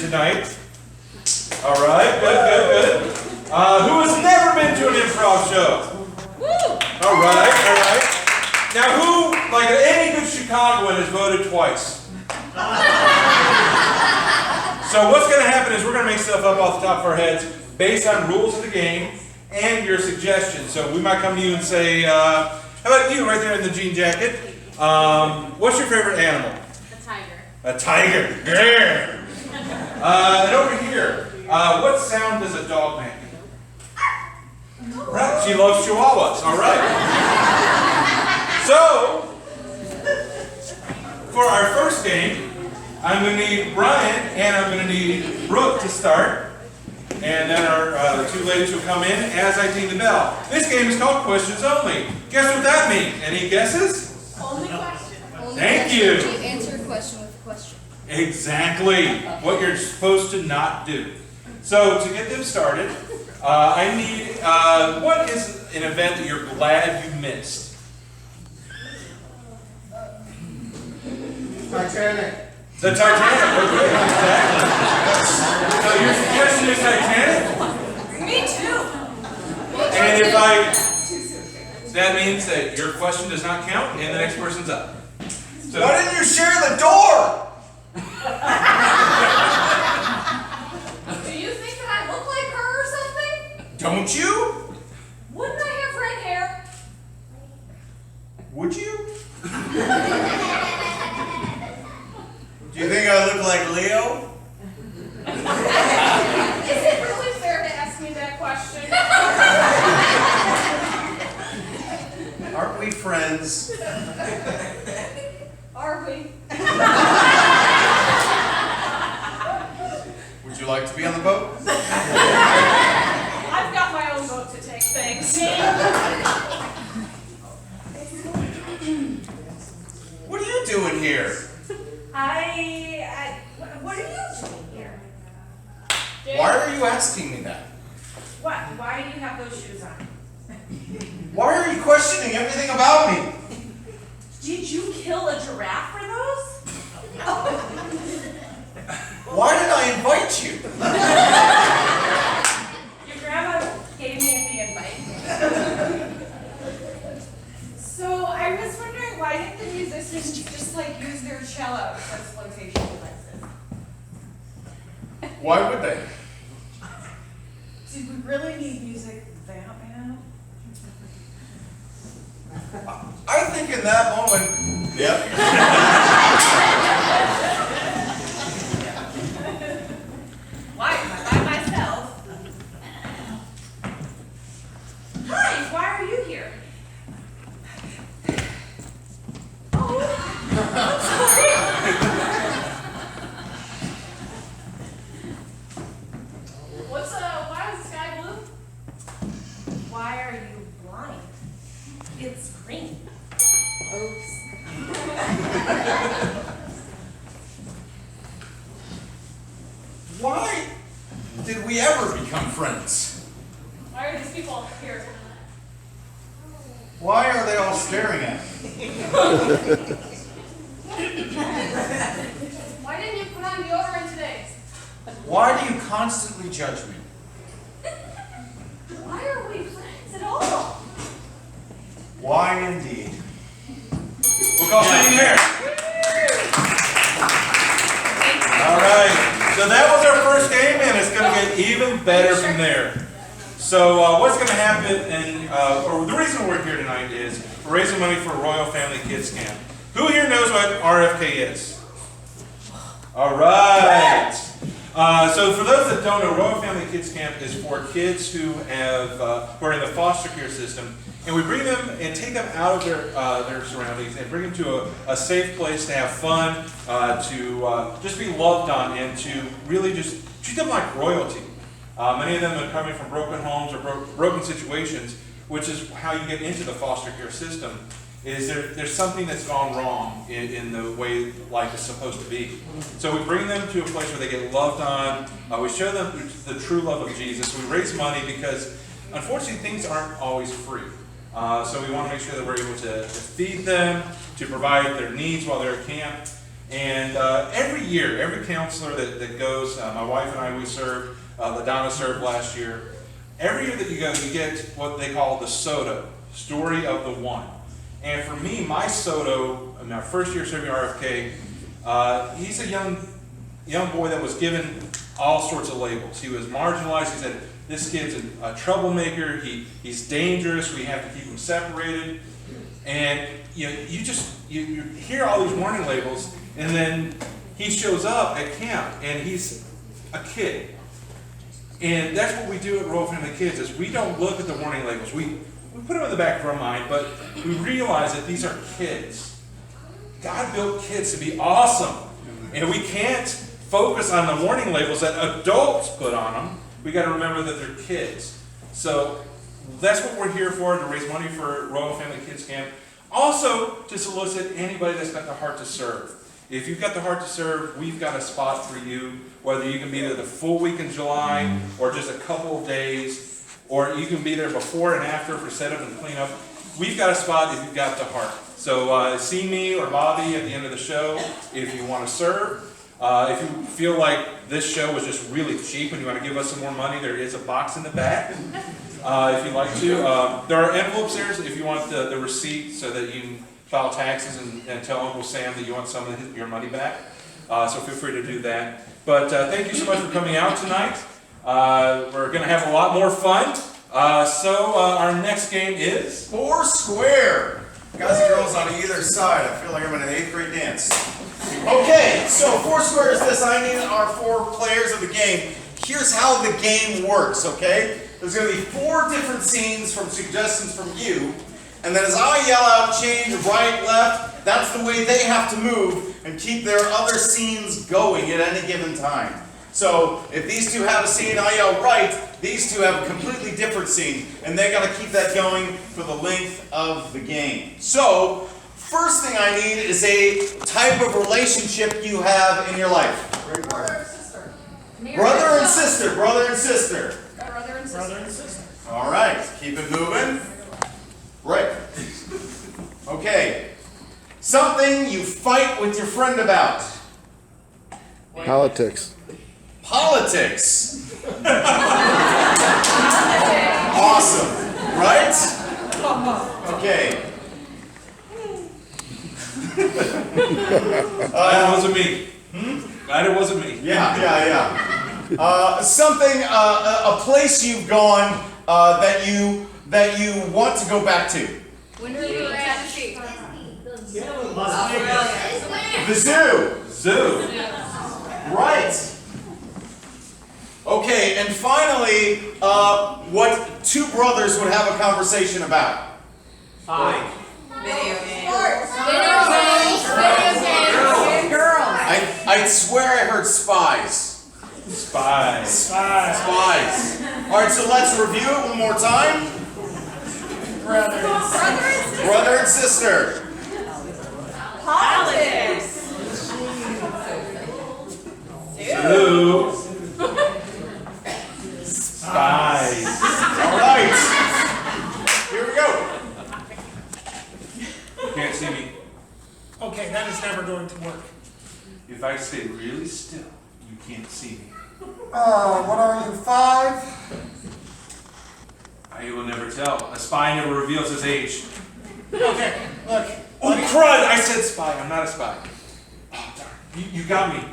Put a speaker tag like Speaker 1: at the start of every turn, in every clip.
Speaker 1: tonight. All right, good. Who has never been to an improv show? All right. Now, who, like any good Chicagoan, has voted twice? So what's going to happen is we're going to make stuff up off the top of our heads based on rules of the game and your suggestions. So we might come to you and say, how about you right there in the jean jacket? What's your favorite animal? A tiger. Yeah. And over here, what sound does a dog make? Right. She loves chihuahuas. All right. So, for our first game, I'm going to need Brian and I'm going to need Brooke to start. And then the two ladies will come in as I ding the bell. This game is called Questions Only. Guess what that means? Any guesses?
Speaker 2: Only question.
Speaker 1: Thank you.
Speaker 2: You answer a question with a question.
Speaker 1: Exactly. What you're supposed to not do. So to get them started, I need, what is an event that you're glad you missed?
Speaker 3: Titanic.
Speaker 1: The Titanic. Okay, exactly. So your suggestion is Titanic?
Speaker 2: Me too.
Speaker 1: And if that means that your question does not count and the next person's up. So,
Speaker 3: why didn't you share the door?
Speaker 2: Do you think that I look like her or something?
Speaker 1: don't you?
Speaker 2: Wouldn't I have red hair?
Speaker 1: Would you?
Speaker 3: Do you think I look like Leo?
Speaker 2: Is it really fair to ask me that question?
Speaker 3: Aren't we friends?
Speaker 2: Are we?
Speaker 3: Would you like to be on the boat?
Speaker 2: I've got my own boat to take, thanks.
Speaker 3: What are you doing here?
Speaker 2: What are you doing here?
Speaker 3: Why are you asking me that?
Speaker 2: What? Why do you have those shoes on?
Speaker 3: Why are you questioning everything about me?
Speaker 2: Did you kill a giraffe for those?
Speaker 3: Why did I invite you?
Speaker 2: Your grandma gave me the invite. So I was wondering, why didn't the musicians just use their cello as flotation devices?
Speaker 3: Why would they?
Speaker 2: Did we really need music that bad?
Speaker 3: I think in that moment, yep.
Speaker 2: Why? Am I by myself? Hi, why are you here? Oh, I'm sorry. Why is the sky blue? Why are you blind? It's green. Oops.
Speaker 3: Why did we ever become friends?
Speaker 2: Why are these people here?
Speaker 3: Why are they all staring at me?
Speaker 2: Why didn't you put on deodorant today?
Speaker 3: Why do you constantly judge me?
Speaker 2: Why are we friends at all?
Speaker 3: Why indeed?
Speaker 1: We'll call sitting there. All right. So that was our first game, and it's going to get even better from there. So what's going to happen, or the reason we're here tonight is we're raising money for Royal Family Kids Camp. Who here knows what RFK is? All right. So for those that don't know, Royal Family Kids Camp is for kids who who are in the foster care system, and we bring them and take them out of their surroundings and bring them to a safe place to have fun, to just be loved on, and to really just treat them like royalty. Many of them are coming from broken homes or broken situations, which is how you get into the foster care system. Is there's something that's gone wrong in the way life is supposed to be. So we bring them to a place where they get loved on. We show them the true love of Jesus. We raise money because, unfortunately, things aren't always free. So we want to make sure that we're able to feed them, to provide their needs while they're at camp. And every year, every counselor that goes, my wife and I, we served, LaDonna served last year. Every year that you go, you get what they call the SOTO, Story of the One. And for me, my SOTO, in my first year serving RFK, he's a young boy that was given all sorts of labels. He was marginalized. He said, this kid's a troublemaker. He's dangerous. We have to keep him separated. And you hear all these warning labels, and then he shows up at camp, and he's a kid. And that's what we do at Royal Family Kids, is we don't look at the warning labels. We put them in the back of our mind, but we realize that these are kids. God built kids to be awesome. And we can't focus on the warning labels that adults put on them. We got to remember that they're kids. So that's what we're here for, to raise money for Royal Family Kids Camp. Also, to solicit anybody that's got the heart to serve. If you've got the heart to serve, we've got a spot for you, whether you can be there the full week in July or just a couple of days, or you can be there before and after for setup and cleanup. We've got a spot if you've got the heart. So see me or Bobby at the end of the show if you want to serve. If you feel like this show was just really cheap and you want to give us some more money, there is a box in the back if you'd like to. There are envelopes there if you want the receipt so that you can file taxes and tell Uncle Sam that you want some of your money back. So feel free to do that. But thank you so much for coming out tonight. We're going to have a lot more fun. So our next game is
Speaker 3: Foursquare. Guys and girls on either side. I feel like I'm in an 8th grade dance. Okay, so Foursquare is this. I need our 4 players of the game. Here's how the game works, okay? There's going to be 4 different scenes from suggestions from you. And then as I yell out, change, right, left, that's the way they have to move and keep their other scenes going at any given time. So if these two have a scene, I yell right, these two have a completely different scene, and they got to keep that going for the length of the game. So first thing I need is a type of relationship you have in your life.
Speaker 2: Brother and sister.
Speaker 3: Brother and sister, brother and sister.
Speaker 2: Brother and sister.
Speaker 4: Brother and sister.
Speaker 3: All right, keep it moving. Right. Okay. Something you fight with your friend about.
Speaker 5: Politics.
Speaker 3: Politics. Awesome. Right? Okay.
Speaker 1: Glad it wasn't me. Glad it wasn't me.
Speaker 3: Yeah. Something, a place you've gone that you want to go back to. The zoo.
Speaker 1: Zoo.
Speaker 3: Right. Okay, and finally, what 2 brothers would have a conversation about.
Speaker 2: Video games.
Speaker 3: I swear I heard spies.
Speaker 1: Spies.
Speaker 3: Spies. All right, so let's review it one more time. Brother and sister.
Speaker 2: Politics.
Speaker 1: Zoo. Spies.
Speaker 3: All right. Here we go.
Speaker 1: You can't see me.
Speaker 4: Okay, that is never going to work.
Speaker 1: If I stay really still, you can't see me.
Speaker 3: What are you, 5?
Speaker 1: I will never tell. A spy never reveals his age.
Speaker 4: Okay, look.
Speaker 1: Oh, crud! I said spy. I'm not a spy. Oh, darn. You got me.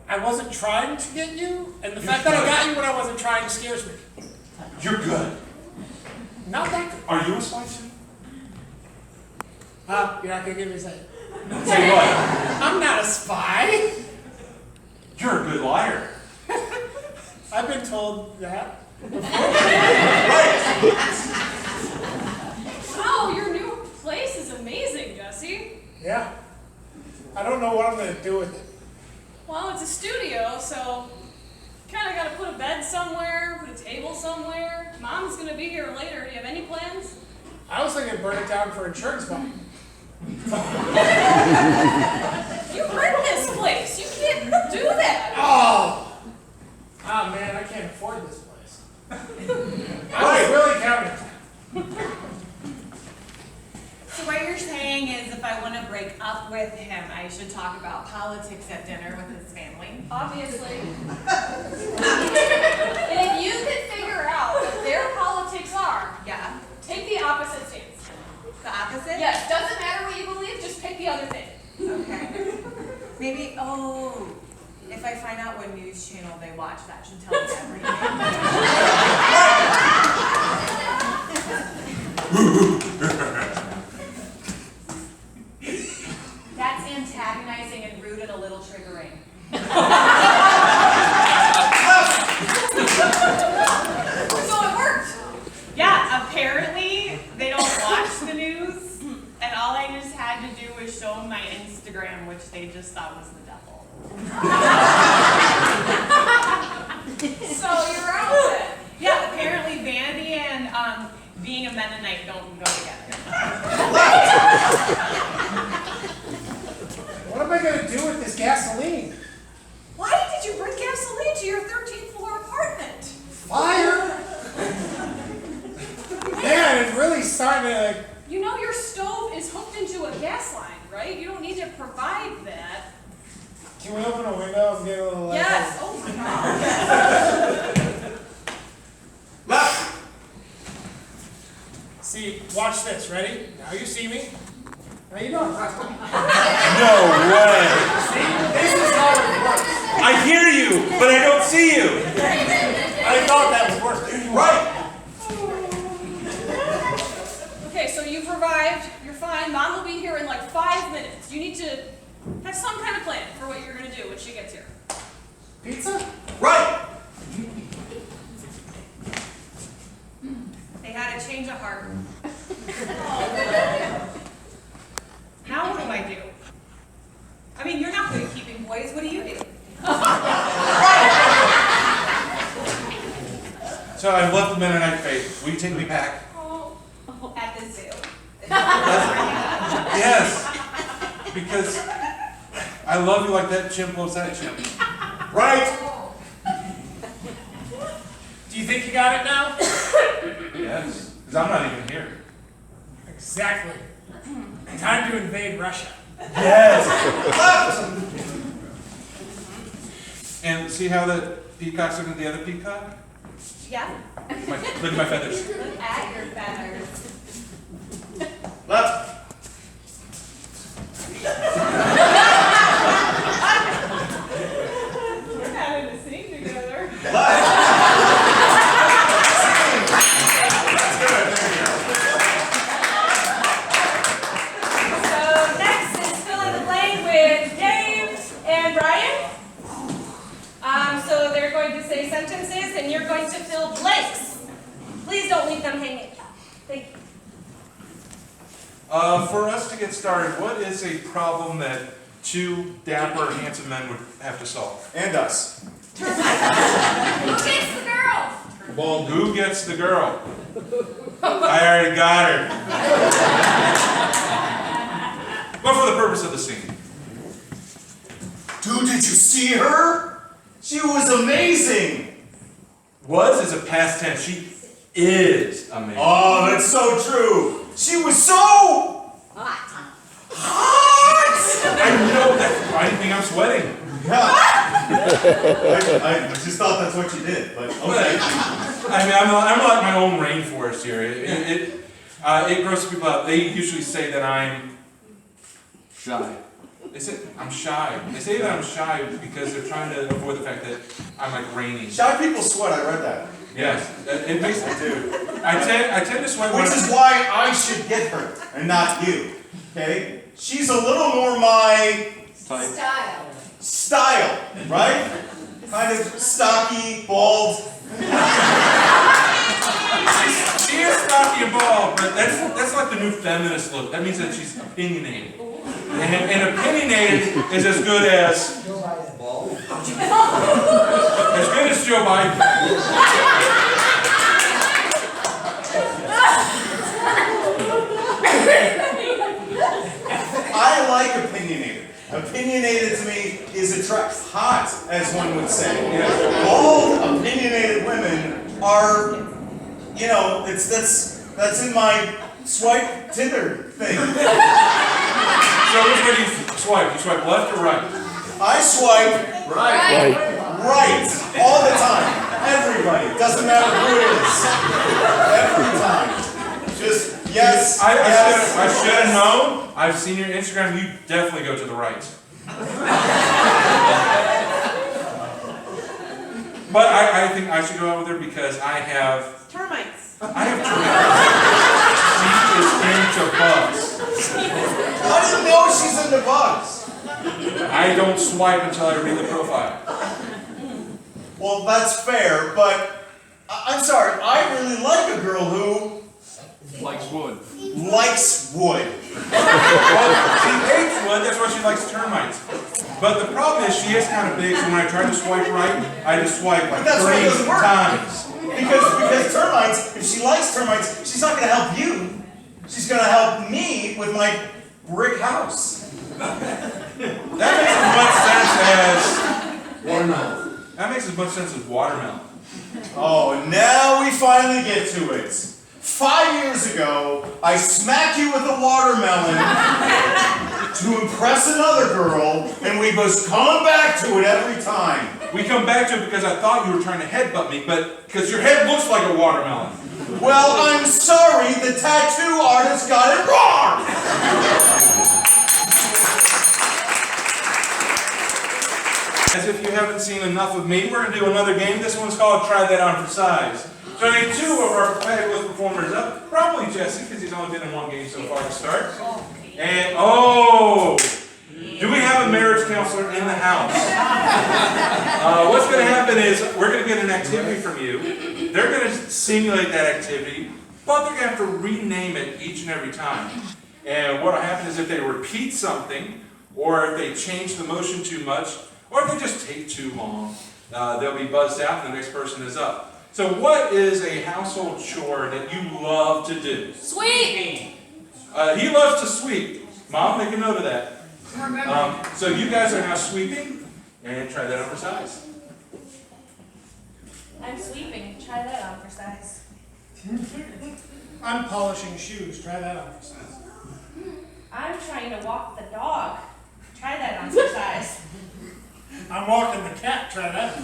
Speaker 4: I wasn't trying to get you, and the fact that I got you when I wasn't trying scares me.
Speaker 1: You're good.
Speaker 4: Not that good.
Speaker 1: Are you a spy too?
Speaker 4: You're not going to give me a second.
Speaker 1: Say what?
Speaker 4: I'm not a spy.
Speaker 1: You're a good liar.
Speaker 4: I've been told that.
Speaker 2: Oh, your new place is amazing, Jesse.
Speaker 4: Yeah. I don't know what I'm going to do with it.
Speaker 2: Well, it's a studio, so kind of got to put a bed somewhere, put a table somewhere. Mom's going to be here later. Do you have any plans?
Speaker 4: I was thinking burn it down for insurance money.
Speaker 2: You rent this place. You can't do that.
Speaker 4: Oh! Ah, man, I can't afford this place. I was really counting.
Speaker 6: So what you're saying is if I want to
Speaker 5: break up with him, I should talk about politics at dinner with his family.
Speaker 2: Obviously. And if you could figure out what their politics are,
Speaker 5: Yeah.
Speaker 2: take the opposite stance.
Speaker 5: The opposite?
Speaker 2: Yes, doesn't matter what you believe, just pick the other thing.
Speaker 5: Okay. Maybe, if I find out what news channel they watch, that should tell me everything. That's antagonizing and rude and a little triggering.
Speaker 2: So it worked.
Speaker 5: Yeah, apparently they don't watch the news, and all I just had to do was show them my Instagram, which they just thought was the devil.
Speaker 2: So you're out then.
Speaker 5: Yeah, apparently vanity and being a Mennonite don't go together.
Speaker 4: What am I gonna do with this gasoline?
Speaker 2: Why did you bring gasoline to your 13th floor apartment?
Speaker 4: Fire! Man, it's really starting to.
Speaker 2: You know your stove is hooked into a gas line, right? You don't need to provide that.
Speaker 4: Can we open a window and get a little light?
Speaker 2: Yes. Oh my God.
Speaker 3: Left.
Speaker 4: See, watch this. Ready? Now you see me. Now you don't.
Speaker 1: No way.
Speaker 4: See, this is how it works.
Speaker 1: I hear you, but I don't see you.
Speaker 4: I thought that was worse.
Speaker 3: Right.
Speaker 2: Okay, so you've revived. You're fine. Mom will be here in like 5 minutes. You need to have some kind of plan for what you're gonna do when she gets here.
Speaker 4: Pizza?
Speaker 3: Right.
Speaker 5: They had a change of heart. Now what do I do? I mean, you're not good at keeping boys. What do you do?
Speaker 1: So I've left the Mennonite faith. Will you take me back?
Speaker 5: At the zoo.
Speaker 1: Yes. Because I love you like that chimp loves that chimp.
Speaker 3: Right.
Speaker 4: Do you think you got it now?
Speaker 1: Yes. Because I'm not even here.
Speaker 4: Exactly. Time to invade Russia.
Speaker 1: Yes.
Speaker 3: Left.
Speaker 1: And see how the peacock's looking at the other peacock?
Speaker 5: Yeah.
Speaker 1: Look at my feathers.
Speaker 5: Look at your feathers.
Speaker 3: Left.
Speaker 2: We're having a scene together.
Speaker 3: Left.
Speaker 5: So next is fill in the blank with Dave and Brian. So they're going to say sentences and you're going to fill blanks. Please don't leave them hanging. Thank you.
Speaker 1: For us to get started, what is a problem that two dapper, handsome men would have to solve?
Speaker 3: And us.
Speaker 2: Who gets the girl?
Speaker 1: Well, who gets the girl? I already got her. But for the purpose of the scene.
Speaker 3: Dude, did you see her? She was amazing.
Speaker 1: Was is a past tense. She is amazing.
Speaker 3: Oh, that's so true. She was so hot.
Speaker 1: I know that. I think I'm sweating.
Speaker 3: Yeah. I just thought that's what you did, but okay.
Speaker 1: I mean, I'm like my own rainforest here. It grosses people out. They usually say that I'm shy. They say I'm shy. They say that I'm shy because they're trying to avoid the fact that I'm like raining.
Speaker 3: Shy people sweat. I read that.
Speaker 1: Yes, it makes
Speaker 3: I do.
Speaker 1: I tend to sweat when
Speaker 3: Which is why I should get her and not you. Okay? She's a little more my style, right? Kind of stocky, bald.
Speaker 1: She is stocky and bald, but that's like the new feminist look. That means that she's opinionated. And opinionated is as good as bald. As good as Joe Biden.
Speaker 3: I like opinionated. Opinionated to me is hot, as one would say. Bald, opinionated women are, you know, that's in my swipe Tinder thing.
Speaker 1: So which way do you swipe? You swipe left or right?
Speaker 3: I swipe
Speaker 4: Right.
Speaker 3: right all the time. Everybody. Doesn't matter who it is. Every time. Just yes,
Speaker 1: I
Speaker 3: yes.
Speaker 1: should have known. I've seen your Instagram. You definitely go to the right. But I think I should go out with her because I have
Speaker 5: Termites.
Speaker 1: termites. She is into bugs.
Speaker 3: How do you know she's into bugs?
Speaker 1: I don't swipe until I read the profile.
Speaker 3: Well, that's fair, but I'm sorry. I really like a girl who
Speaker 4: Likes wood.
Speaker 3: likes wood.
Speaker 1: Well, she hates wood, that's why she likes termites. But the problem is she is kind of big, so when I try to swipe right, I just swipe like
Speaker 3: But that's why it
Speaker 1: 3
Speaker 3: doesn't work.
Speaker 1: times.
Speaker 3: Because termites, if she likes termites, she's not going to help you. She's going to help me with my brick house.
Speaker 1: That makes as much sense as
Speaker 4: Watermelon.
Speaker 1: that makes as much sense as watermelon.
Speaker 3: Oh, and now we finally get to it. 5 years ago, I smacked you with a watermelon to impress another girl, and we must come back to it every time.
Speaker 1: We come back to it because I thought you were trying to headbutt me, but because your head looks like a watermelon.
Speaker 3: Well, I'm sorry, the tattoo artist got it wrong!
Speaker 1: As if you haven't seen enough of me, we're going to do another game. This one's called Try That On for Size. So I need 2 of our fabulous performers up. Probably Jesse, because he's only been in 1 game so far to start. And, do we have a marriage counselor in the house? What's going to happen is we're going to get an activity from you. They're going to simulate that activity, but they're going to have to rename it each and every time. And what will happen is if they repeat something, or if they change the motion too much, or if they just take too long, they'll be buzzed out and the next person is up. So what is a household chore that you love to do?
Speaker 2: Sweet!
Speaker 1: He loves to sweep. Mom, make a note of that. So you guys are now sweeping, and try that on for size.
Speaker 5: I'm sweeping. Try that on for size.
Speaker 4: I'm polishing shoes. Try that on for size.
Speaker 5: I'm trying to walk the dog. Try that on for size.
Speaker 4: I'm walking the cat. Try that on.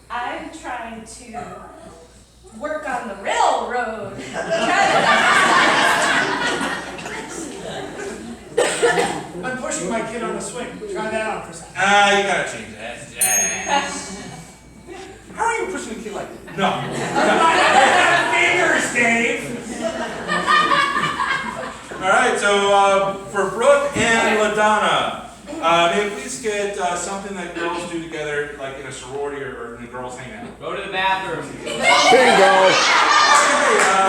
Speaker 5: I'm trying to work on the railroad. Try that on.
Speaker 4: I'm pushing my kid on a swing. Try that on for size.
Speaker 1: You gotta change that. How are you pushing a kid like that? No.
Speaker 4: Fingers, Dave.
Speaker 1: Alright, so for Brooke and LaDonna, may we please get something that girls do together, like in a sorority or in a girls' hangout?
Speaker 6: Go to the bathroom.
Speaker 1: Bingo! Okay,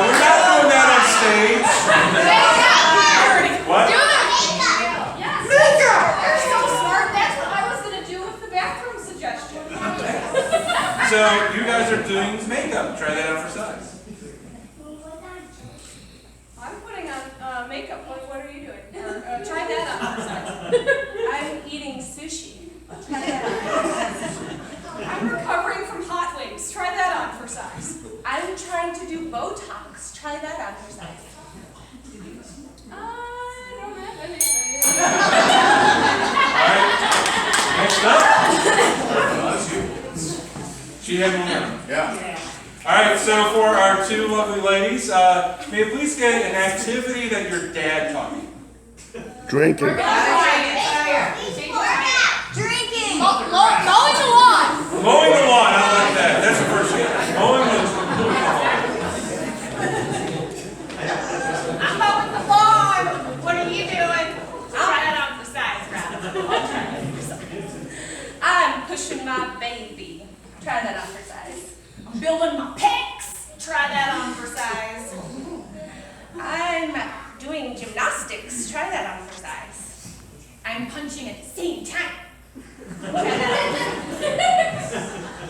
Speaker 1: we're not doing that on stage. What?
Speaker 2: Do it! Yes! You're so smart, that's what I was going to do with the bathroom suggestion.
Speaker 1: So you guys are doing makeup. Try that out for size.
Speaker 2: I'm putting on makeup. What are you doing? Try that on for size.
Speaker 5: I'm eating sushi.
Speaker 2: I'm recovering from hot wings. Try that on for size.
Speaker 5: I'm trying to do Botox. Try that on for size.
Speaker 2: I don't have anything.
Speaker 1: Alright, next up. She had momentum.
Speaker 3: Yeah.
Speaker 1: Alright, so for our 2 lovely ladies, may you please get an activity that your dad taught you?
Speaker 7: Drinking.
Speaker 2: Drinking.
Speaker 6: Mowing the lawn.
Speaker 1: Mowing the lawn, I like that. That's the first thing. Mowing the lawn.
Speaker 5: I'm mowing the lawn. What are you doing? Try that on for size, I'm pushing my baby. Try that on for size. I'm building my pecs. Try that on for size. I'm doing gymnastics. Try that on for size. I'm punching at the same time. Try that on.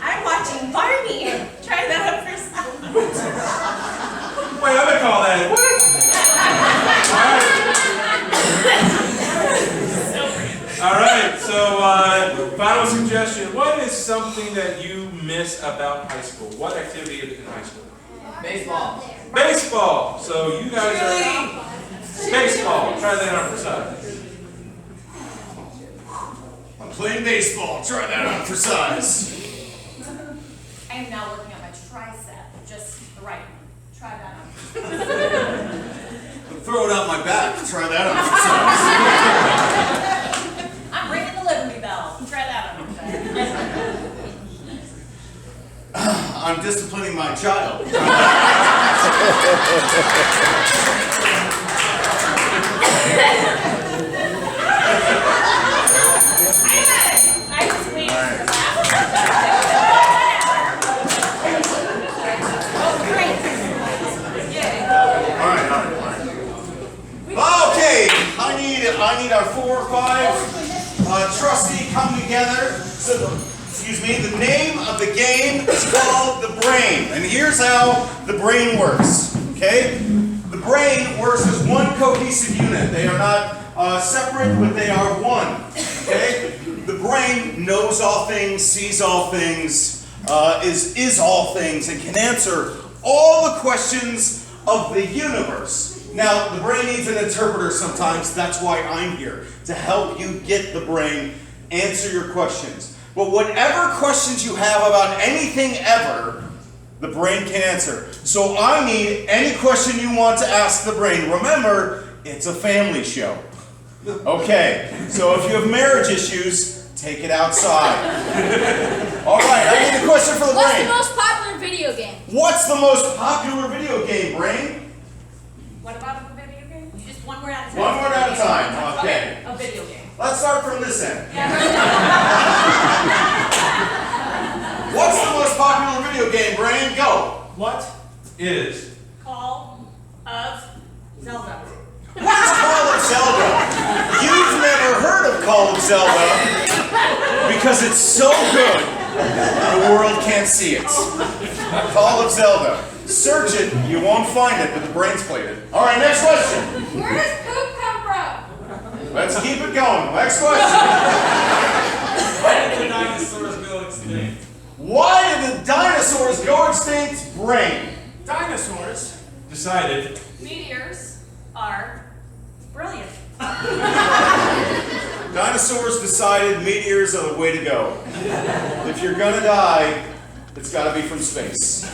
Speaker 5: I'm watching Barney. Try that on for size.
Speaker 1: Wait, I'm gonna call that. What? Alright, so final suggestion. What is something that you miss about high school? What activity in high school?
Speaker 6: Baseball.
Speaker 1: Baseball. So you guys are Baseball. Try that on for size.
Speaker 3: I'm playing baseball. Try that on for size.
Speaker 5: I am now working on my tricep, just the right one. Try that on.
Speaker 3: Throw it out my back. Try that on for size.
Speaker 5: I'm ringing the Liberty Bell. Try that on.
Speaker 3: I'm disciplining my child.
Speaker 5: I was waiting for that. Oh, great. Yay.
Speaker 3: All right. Okay, I need our 4 or 5 trustee come together. So, the name of the game is called the brain, and here's how the brain works. Okay, the brain works as one cohesive unit. They are not separate, but they are one. Okay, the brain knows all things, sees all things, is all things, and can answer all the questions of the universe. Now, the brain needs an interpreter sometimes. That's why I'm here, to help you get the brain, answer your questions. But whatever questions you have about anything ever, the brain can answer. So I need any question you want to ask the brain. Remember, it's a family show. Okay, so if you have marriage issues, take it outside. All right, I need a question for the
Speaker 6: What's
Speaker 3: brain.
Speaker 6: the most popular video game?
Speaker 3: What's the most popular video game, brain?
Speaker 5: What about a video game? Just one word at a time.
Speaker 3: One word at a time, okay.
Speaker 5: A video game.
Speaker 3: Let's start from this end.
Speaker 5: Yeah.
Speaker 3: What's the most popular video game, brain? Go.
Speaker 4: What?
Speaker 1: Is.
Speaker 5: Call of Zelda.
Speaker 3: What's Call of Zelda? You've never heard of Call of Zelda because it's so good the world can't see it. Call of Zelda. Search it, you won't find it, but the brain's played it. All right, next question.
Speaker 6: Where does poop come from?
Speaker 3: Let's keep it going. Next question.
Speaker 1: Why did the dinosaurs go extinct?
Speaker 3: Why did the dinosaurs go extinct, brain?
Speaker 4: Dinosaurs?
Speaker 1: Decided.
Speaker 5: Meteors are brilliant.
Speaker 3: Dinosaurs decided meteors are the way to go. If you're gonna die, it's gotta be from space.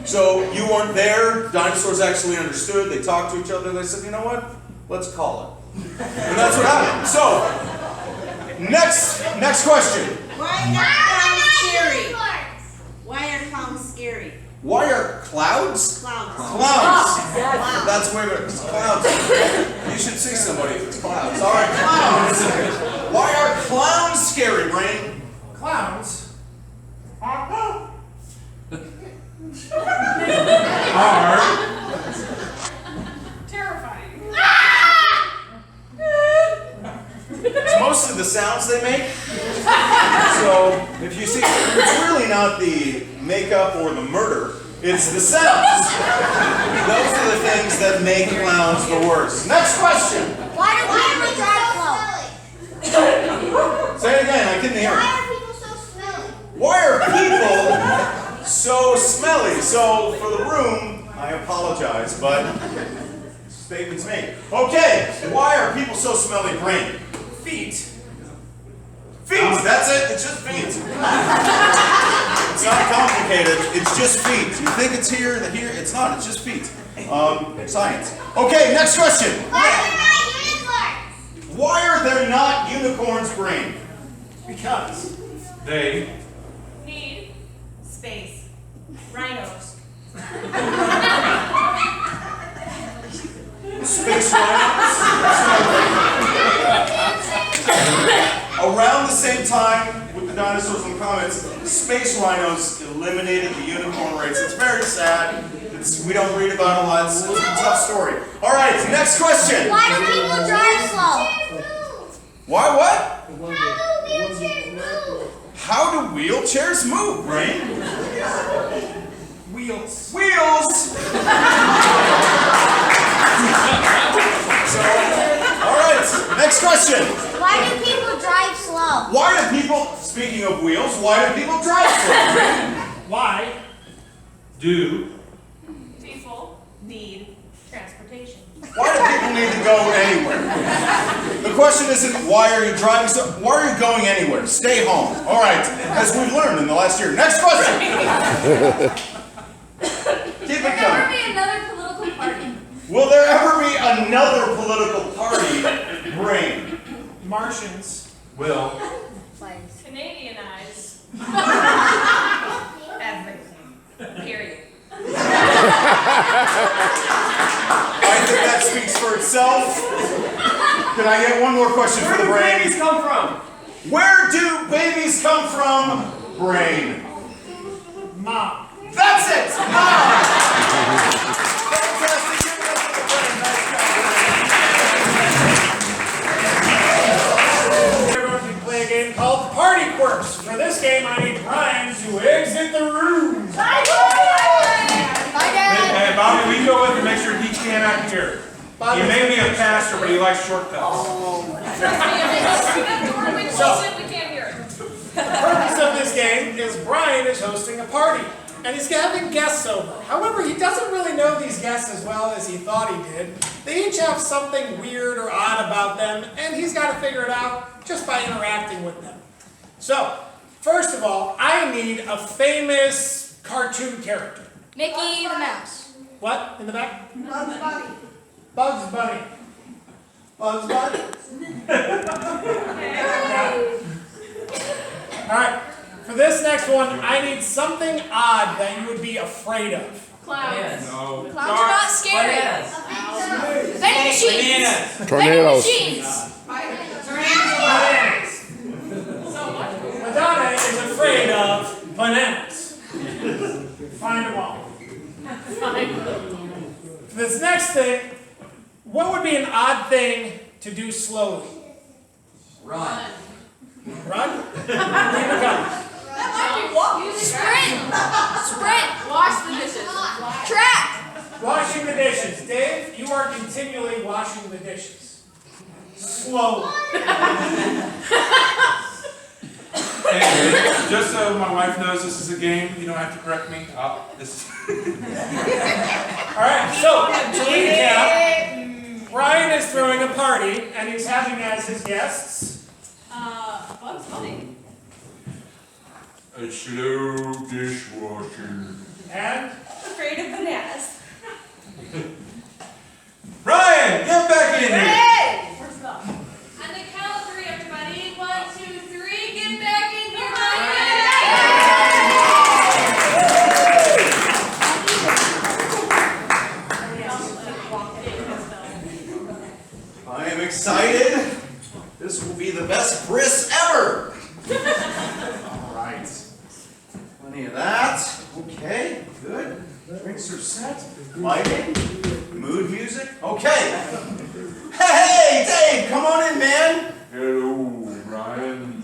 Speaker 3: So you weren't there, dinosaurs actually understood, they talked to each other, they said, you know what? Let's call it. And that's what happened. So, next question.
Speaker 7: Why are clowns scary? Why are clowns scary?
Speaker 3: Why are clouds?
Speaker 7: Clowns.
Speaker 3: Clowns. That's where it's clouds. You should see somebody if it's clouds. All right, clowns. Why are clowns scary, brain?
Speaker 4: Clowns?
Speaker 1: Are.
Speaker 2: Terrifying.
Speaker 3: It's mostly the sounds they make. So if you see, it's really not the makeup or the murder, it's the sounds. Those are the things that make clowns the worst. Next question.
Speaker 6: Why do people drive slow?
Speaker 3: Say it again, I couldn't hear
Speaker 6: Why
Speaker 3: it.
Speaker 6: are people so smelly?
Speaker 3: Why are people so smelly? So for the room, I apologize, but statement's made. Okay, why are people so smelly, brain?
Speaker 4: Feet?
Speaker 3: Feet, that's it, it's just feet. It's not complicated, it's just feet. You think it's here, it's not, it's just feet. Science. Okay, next question.
Speaker 6: Why are there not unicorns?
Speaker 3: Why are there not unicorns, brain?
Speaker 4: Because.
Speaker 1: They.
Speaker 5: Need space. Rhinos.
Speaker 3: Space rhinos? Around the same time with the dinosaurs and comets, space rhinos eliminated the unicorn race. It's very sad. We don't read about it a lot. It's a tough story. All right, next question.
Speaker 6: Why do people drive slow?
Speaker 3: Why what?
Speaker 6: How do wheelchairs move?
Speaker 3: How do wheelchairs move, brain?
Speaker 4: Wheels.
Speaker 3: Wheels! All right, next question.
Speaker 6: Why do people drive slow?
Speaker 3: Why do people, speaking of wheels, why do people drive slow?
Speaker 4: Why?
Speaker 1: Do.
Speaker 5: People need transportation.
Speaker 3: Why do people don't need to go anywhere. The question isn't why are you driving so, why are you going anywhere? Stay home. All right, as we've learned in the last year. Next question. Keep it
Speaker 5: Will there ever
Speaker 3: coming.
Speaker 5: be another political party?
Speaker 3: Will there ever be another political party, Brain?
Speaker 4: Martians.
Speaker 1: Will.
Speaker 2: Canadianize.
Speaker 5: Everything. Period.
Speaker 3: I think that speaks for itself. Can I get one more question for the
Speaker 4: Where do
Speaker 3: Brain?
Speaker 4: babies come from?
Speaker 3: Where do babies come from, Brain?
Speaker 4: Mom.
Speaker 3: That's it! Mom! Fantastic. Give it up for the Brain. Nice job.
Speaker 4: We're going to play a game called Party Quirks. For this game, I need Ryan to exit the room.
Speaker 6: Bye, Dad.
Speaker 1: And Bobby, we go with and make sure he cannot hear. He may be a pastor, but he likes shortcuts.
Speaker 2: We close it, we can't hear it.
Speaker 4: The purpose of this game is Brian is hosting a party, and he's having guests over. However, he doesn't really know these guests as well as he thought he did. They each have something weird or odd about them, and he's got to figure it out just by interacting with them. So, first of all, I need a famous cartoon character.
Speaker 6: Mickey the Mouse.
Speaker 4: What? In the back?
Speaker 7: Bugs Bunny.
Speaker 4: Bugs Bunny. Bugs Bunny? Alright, for this next one, I need something odd that you would be afraid of.
Speaker 2: Clouds.
Speaker 1: No.
Speaker 6: Clowns are not scary. Vending machines. Vending
Speaker 8: Tornadoes.
Speaker 6: machines.
Speaker 4: Bananas. Madonna is afraid of bananas. Find them all. For this next thing, what would be an odd thing to do slowly?
Speaker 2: Run.
Speaker 4: Run? Keep it going.
Speaker 6: Sprint. Sprint.
Speaker 2: Wash the dishes.
Speaker 6: Track.
Speaker 4: Washing the dishes. Dave, you are continually washing the dishes. Slowly.
Speaker 1: And just so my wife knows this is a game, you don't have to correct me.
Speaker 4: Alright, so to recap, Ryan is throwing a party and he's having as his guests
Speaker 2: Bugs Bunny.
Speaker 1: A slow dishwasher.
Speaker 4: and
Speaker 5: Afraid of bananas.
Speaker 1: Ryan, get back in here.
Speaker 2: Where's the?
Speaker 5: On the count of three, everybody. 1, 2, 3. Get back in here.
Speaker 3: I am excited. This will be the best bris ever. All right. Plenty of that. Okay, good. Drinks are set. Lighting. Mood music. Okay. Hey, Dave, come on in, man.
Speaker 1: Hello, Ryan.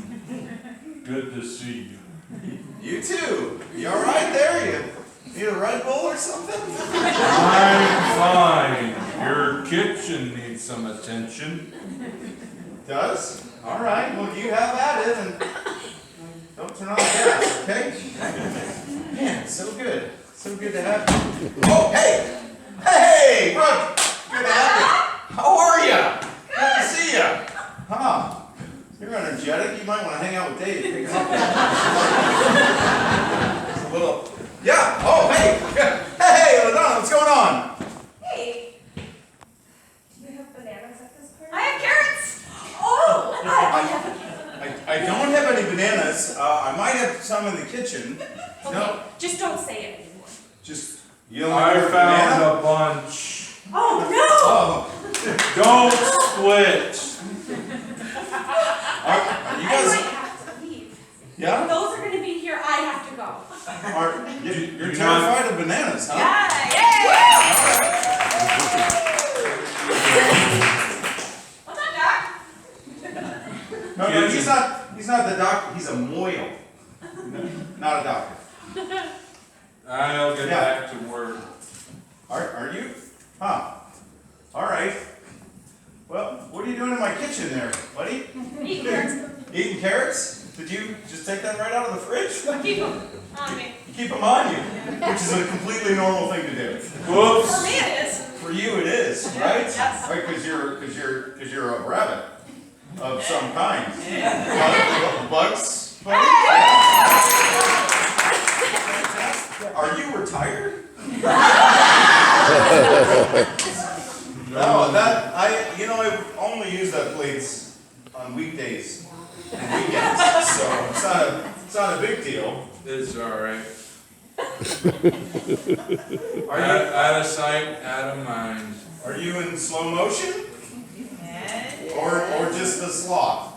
Speaker 1: Good to see you.
Speaker 3: You too. You all right there? You need a Red Bull or something?
Speaker 1: I'm fine. Your kitchen needs some attention.
Speaker 3: Does? All right. Well, you have at it, and don't turn on the gas, okay? Man, so good. So good to have you. Oh, hey! Hey, Brooke! Good to have you. How are you? Good to see you. Huh? You're energetic. You might want to hang out with Dave. Pick him up. It's a little. Yeah. Oh, hey. Hey, LaDonna, what's going on?
Speaker 5: Hey. Do we have bananas at this party? I have carrots. Oh.
Speaker 3: I don't have any bananas. I might have some in the kitchen. No,
Speaker 5: Just don't say it anymore.
Speaker 3: just you don't
Speaker 1: I
Speaker 3: have a
Speaker 1: found
Speaker 3: banana?
Speaker 1: a bunch.
Speaker 5: Oh
Speaker 3: Oh,
Speaker 1: Don't split.
Speaker 3: are you
Speaker 5: no. I
Speaker 3: guys?
Speaker 5: might have to leave.
Speaker 3: Yeah.
Speaker 5: Those are gonna be here. I have to go.
Speaker 3: You're
Speaker 1: You
Speaker 3: terrified of bananas, huh?
Speaker 5: What's up, Doc?
Speaker 3: No, he's not. He's not the doctor. He's a moil. Not a doctor.
Speaker 1: I'll get
Speaker 3: Yeah.
Speaker 1: back to work.
Speaker 3: Are you? Huh. All right. Well, what are you doing in my kitchen there, buddy?
Speaker 5: Eat carrots.
Speaker 3: Eating carrots? Did you just take that right out of the fridge?
Speaker 5: Keep them on me.
Speaker 3: You keep them on you, which is a completely normal thing to do.
Speaker 1: Whoops.
Speaker 5: For me, it is.
Speaker 3: For you it is, right?
Speaker 5: Yes.
Speaker 3: Right, because you're a rabbit of some kind. Bugs? Are you retired? No, I only use that plates on weekdays and weekends, so it's not a big deal.
Speaker 1: It's alright.
Speaker 3: Are
Speaker 1: Out of sight, out of mind.
Speaker 3: you in slow motion? Or just a sloth?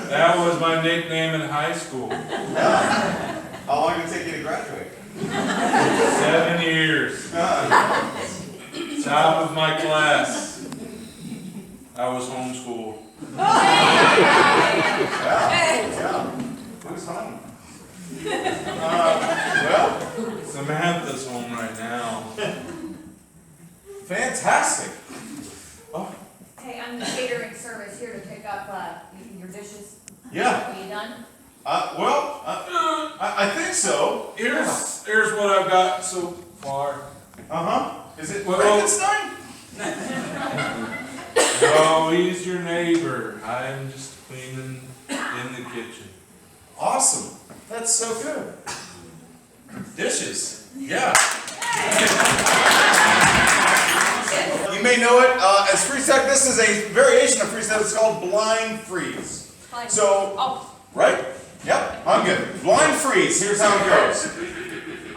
Speaker 1: That was my nickname in high school.
Speaker 3: Yeah. How long did it take you to graduate?
Speaker 1: 7 years. Top of my class. I was homeschooled.
Speaker 3: Yeah. Who's home? Well,
Speaker 1: Samantha's home right now.
Speaker 3: fantastic.
Speaker 6: Hey, I'm the catering service here to pick up your dishes.
Speaker 3: Yeah.
Speaker 6: Are you done?
Speaker 3: I think so.
Speaker 1: Here's what I've got so far.
Speaker 3: Is it
Speaker 1: Well-
Speaker 3: Frankenstein?
Speaker 1: No, he's your neighbor. I'm just cleaning in the kitchen.
Speaker 3: Awesome. That's so good. Dishes. Yeah. You may know it as freeze tag. This is a variation of freeze tag. It's called blind freeze.
Speaker 6: Fine.
Speaker 3: So,
Speaker 6: Oh,
Speaker 3: right? Yep, I'm good. Blind freeze. Here's how it goes.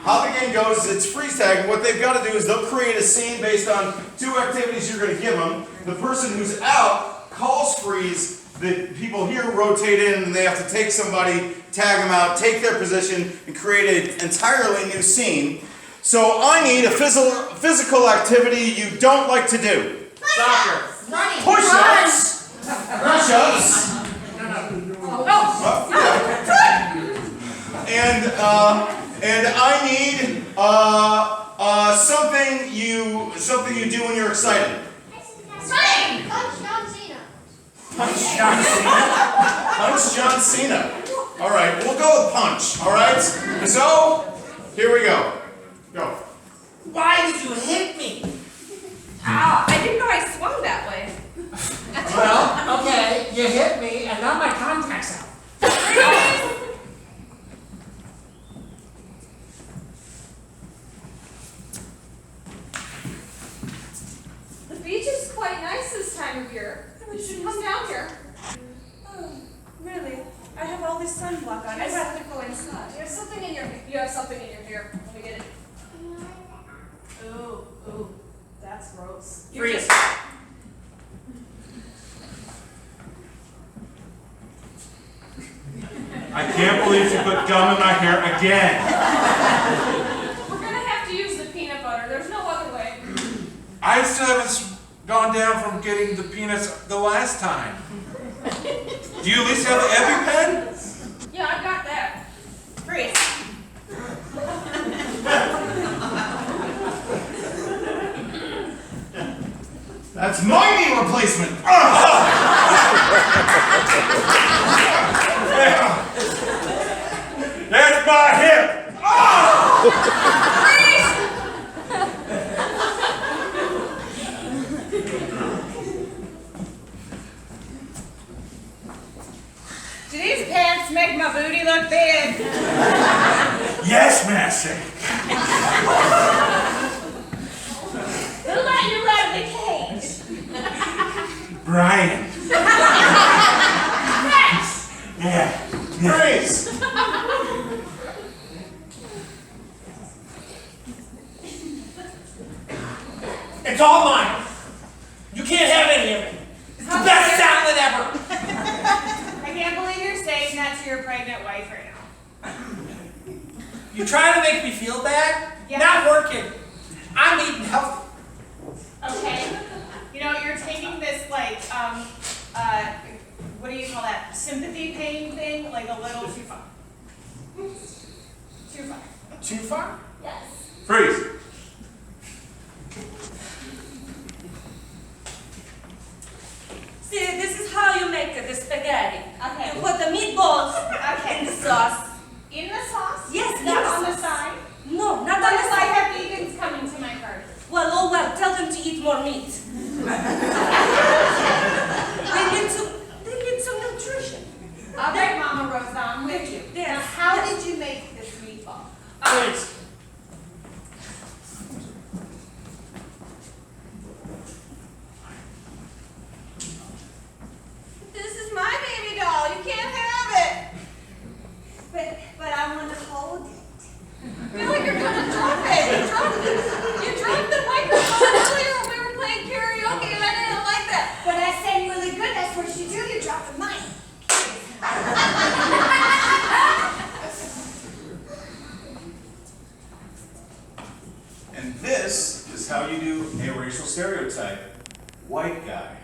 Speaker 3: How the game goes is it's freeze tag. And what they've got to do is they'll create a scene based on 2 activities you're going to give them. The person who's out calls freeze. The people here rotate in and they have to take somebody, tag them out, take their position, and create an entirely new scene. So I need a physical activity you don't like to do.
Speaker 4: Soccer.
Speaker 7: Running.
Speaker 3: Push-ups. Push-ups. And I need something you do when you're excited.
Speaker 7: Running.
Speaker 3: Punch John Cena. Punch John Cena. All right, we'll go with punch. All right. So here we go. Go.
Speaker 4: Why did you hit me?
Speaker 5: Ah, I didn't know I swung that way.
Speaker 4: Well, okay, you hit me, and now my contact's out.
Speaker 2: The beach is quite nice this time of year. We should come down here.
Speaker 5: Oh, really? I have all this sunblock on. I'd rather go inside.
Speaker 2: You have something in your hair. You have something in your hair. Let me get it. Ooh, that's gross. You
Speaker 4: Freeze.
Speaker 2: just-
Speaker 1: I can't believe you put gum in my hair again.
Speaker 2: We're gonna have to use the peanut butter. There's no other way.
Speaker 1: I still haven't gone down from getting the peanuts the last time. Do you at least have the EpiPen?
Speaker 2: Yeah, I got that.
Speaker 5: Freeze.
Speaker 3: That's my knee replacement.
Speaker 1: That's my hip.
Speaker 5: Do these pants make my booty look big?
Speaker 1: Yes, Master.
Speaker 5: Who let you out of the cage?
Speaker 1: Brian. Yeah.
Speaker 3: Freeze.
Speaker 4: It's all mine. You can't have any of it. It's the best salad ever.
Speaker 5: I can't believe you're saying that to your pregnant wife right now.
Speaker 4: You trying to make me feel bad?
Speaker 5: Yeah.
Speaker 4: Not working. I'm eating healthy.
Speaker 5: Okay. You know, you're taking this what do you call that? Sympathy pain thing, like a little too far. Too far.
Speaker 4: Too far?
Speaker 5: Yes.
Speaker 1: Freeze.
Speaker 5: See, this is how you make the spaghetti.
Speaker 2: Okay.
Speaker 5: You put the meatballs in the sauce.
Speaker 2: In the sauce?
Speaker 5: Yes,
Speaker 2: Not
Speaker 5: in the
Speaker 2: on the
Speaker 5: sauce.
Speaker 2: side.
Speaker 5: No, not on
Speaker 2: Because
Speaker 5: the
Speaker 2: I
Speaker 5: side.
Speaker 2: have vegans coming to my party.
Speaker 5: eat more meat. They get some nutrition.
Speaker 6: All right, Mama Rosa, I'm with you.
Speaker 5: Yes.
Speaker 6: Now, how did you make this meatball?
Speaker 4: Please.
Speaker 5: This is my baby doll. You can't have it.
Speaker 6: But I want to hold it.
Speaker 5: I feel like you're gonna drop it. You dropped the microphone earlier when we were playing karaoke, and I didn't like that.
Speaker 6: But I sang really good, that's what you do, you drop the mic.
Speaker 3: And this is how you do a racial stereotype. White guy.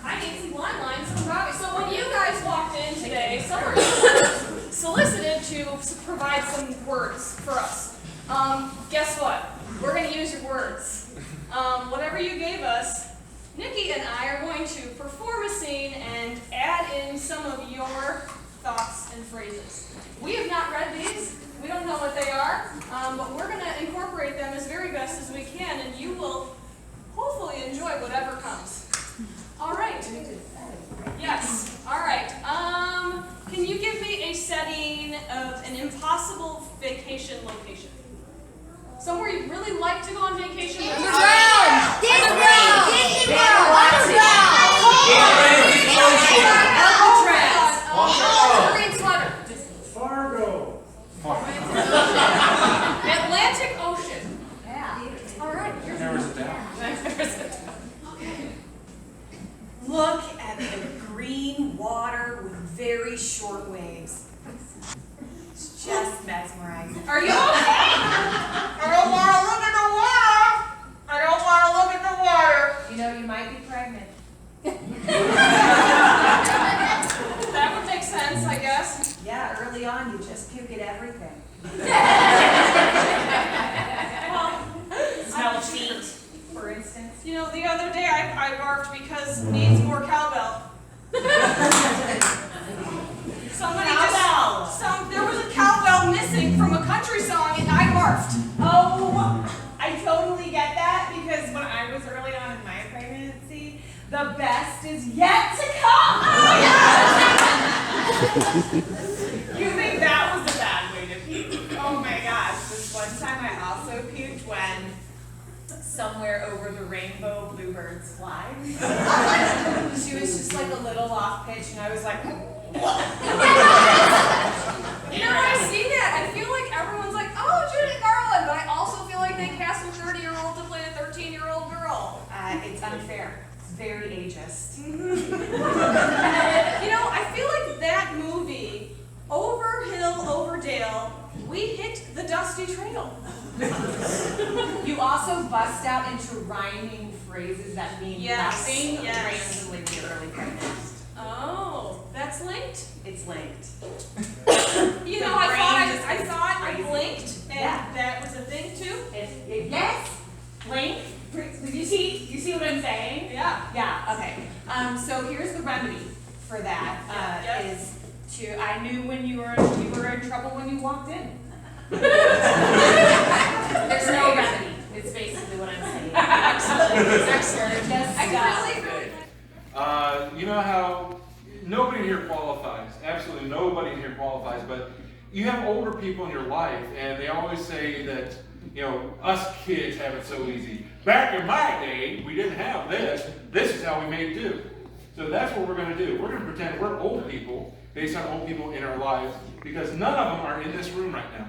Speaker 2: I need some line lines from Bobby. So when you guys walked in today, someone solicited to provide some words for us. Guess what? We're going to use your words. Whatever you gave us, Nikki and I are going to perform a scene and add in some of your thoughts and phrases. We have not read these. We don't know what they are, but we're going to incorporate them as very best as we can, and you will hopefully enjoy whatever comes. All right. Yes. All right. Can you give me a setting of an impossible vacation location? Somewhere you'd really like to go on vacation?
Speaker 6: Disney World! Disney World!
Speaker 2: Green sweater.
Speaker 4: Fargo.
Speaker 2: Atlantic Ocean.
Speaker 6: Yeah.
Speaker 2: All right. Here's
Speaker 1: Narrows it down.
Speaker 5: Look at the green water with very short waves. It's just mesmerizing.
Speaker 2: Are you okay?
Speaker 5: I don't want to look at the water. I don't want to look at the water.
Speaker 6: You know, you might be pregnant.
Speaker 2: That would make sense, I guess.
Speaker 6: Yeah, early on you just puke at everything.
Speaker 2: Well,
Speaker 5: Smell of feet, for instance.
Speaker 2: you know, the other day I barfed because needs more cowbell. Somebody there was a cowbell missing from a country song and I barfed.
Speaker 5: Oh, I totally get that because when I was early on in my pregnancy, the best is yet to come. You think that was a bad way to puke? Oh my gosh, this one time I also puked when somewhere over the rainbow bluebirds fly. She was just like a little off pitch and I was like,
Speaker 2: You know, I see that. I feel like everyone's like, oh, Judy Garland, but I also feel like they cast a 30-year-old to play a 13-year-old girl.
Speaker 5: it's unfair. It's very ageist.
Speaker 2: You know, I feel like that movie, Over Hill, Over Dale, we hit the dusty trail.
Speaker 5: You also bust out into rhyming phrases that mean
Speaker 2: Yes,
Speaker 5: nothing
Speaker 2: yes.
Speaker 5: randomly when you're early pregnant.
Speaker 2: Oh, that's linked.
Speaker 5: It's linked.
Speaker 2: You know,
Speaker 5: The brain
Speaker 2: I
Speaker 5: just
Speaker 2: thought I
Speaker 5: crazy.
Speaker 2: blinked, and
Speaker 5: Yeah.
Speaker 2: that was a thing too.
Speaker 5: Yes, blink. You see what I'm saying?
Speaker 2: Yeah.
Speaker 5: Yeah. Okay. So here's the remedy for that.
Speaker 2: Yes.
Speaker 5: Is to I knew when you were in trouble when you walked in. There's no remedy. It's basically what I'm saying.
Speaker 2: Excellent.
Speaker 5: Just
Speaker 2: I really
Speaker 1: You know how nobody here qualifies, absolutely nobody here qualifies, but you have older people in your life and they always say that, you know, us kids have it so easy. Back in my day, we didn't have this. This is how we made do. So that's what we're going to do. We're going to pretend we're old people based on old people in our lives because none of them are in this room right now.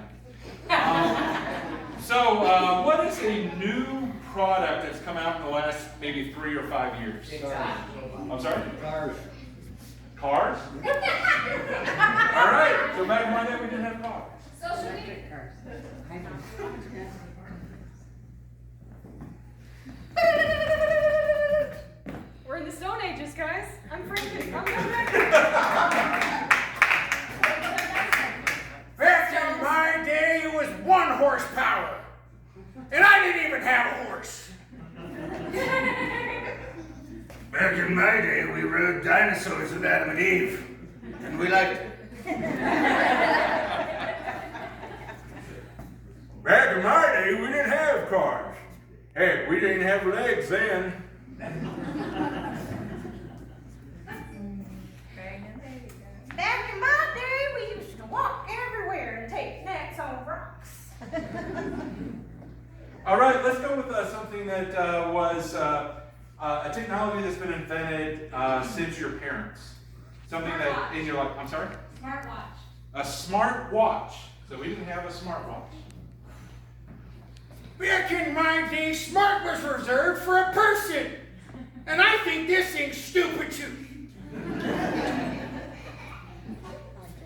Speaker 1: What is a new product that's come out in the last maybe 3 or 5 years? I'm sorry?
Speaker 8: Cars.
Speaker 1: Cars? All right. So back in my day, we didn't have cars.
Speaker 2: Social media. We're in the Stone Ages, guys. I'm freaking. I'm
Speaker 4: Back in my day, it was 1 horsepower. And I didn't even have a horse.
Speaker 8: Back in my day, we rode dinosaurs with Adam and Eve. And we liked it.
Speaker 1: Heck, we didn't have legs then.
Speaker 5: Back in my day, we used to walk everywhere and take snacks on rocks.
Speaker 1: All right, let's go with something that was a technology that's been invented since your parents. Something that in your life, I'm sorry?
Speaker 2: Smartwatch.
Speaker 1: A smart watch. So we didn't have a smartwatch.
Speaker 4: Back in my day, smart was reserved for a person. And I think this thing's stupid too.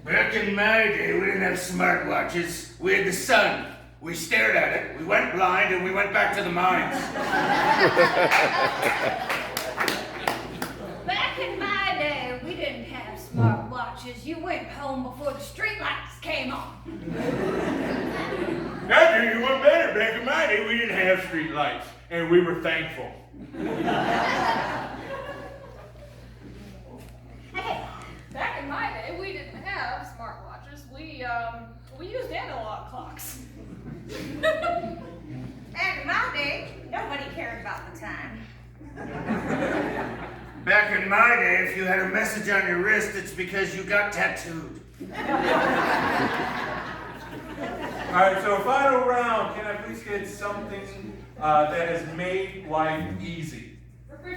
Speaker 8: Back in my day, we didn't have smartwatches. We had the sun. We stared at it, we went blind, and we went back to the mines.
Speaker 6: Back in my day, we didn't have smart watches. You went home before the street lights came on.
Speaker 1: I tell you what better, back in my day, we didn't have street lights, and we were thankful.
Speaker 2: Back in my day, we didn't have smartwatches. We used analog clocks.
Speaker 5: Back in my day, nobody cared about the time.
Speaker 8: Back in my day, if you had a message on your wrist, it's because you got tattooed.
Speaker 1: All right, so final round. Can I please get something that has made life easy?